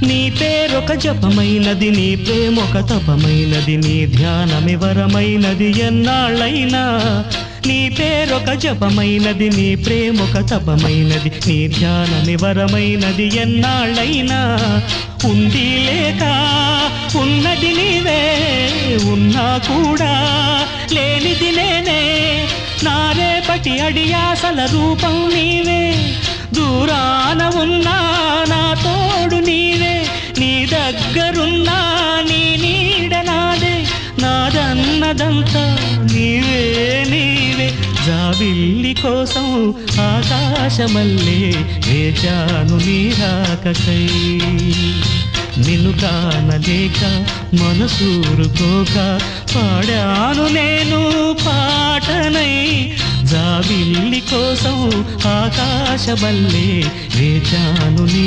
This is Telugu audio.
నీ పేరొక జపమైనది, నీ ప్రేమొక తపమైనది, నీ ధ్యానమి వరమైనది ఎన్నాళ్ళైనా. నీ పేరొక జపమైనది, నీ ప్రేమొక తపమైనది, నీ ధ్యానమి వరమైనది ఎన్నాళ్ళైనా. ఉంది లేక ఉన్నది నీవే, ఉన్నా కూడా లేనిది నేనే. నా రేపటి అడియాసల రూపం నీవే, దూరాన ఉన్నా నా తోడు నీవే. నీ దగ్గరున్నా నీ నీడ నాదే, నాదన్నదంతా నీవే నీవే. జాబిల్లి కోసం ఆకాశమల్లే వేచాను నీ రాకకై. నిన్ను కానలేక మనసూరుకోక పాడాను నేను పాటనై. జాబిల్లి కోసం ఆకాశమల్లే వేచాను నీ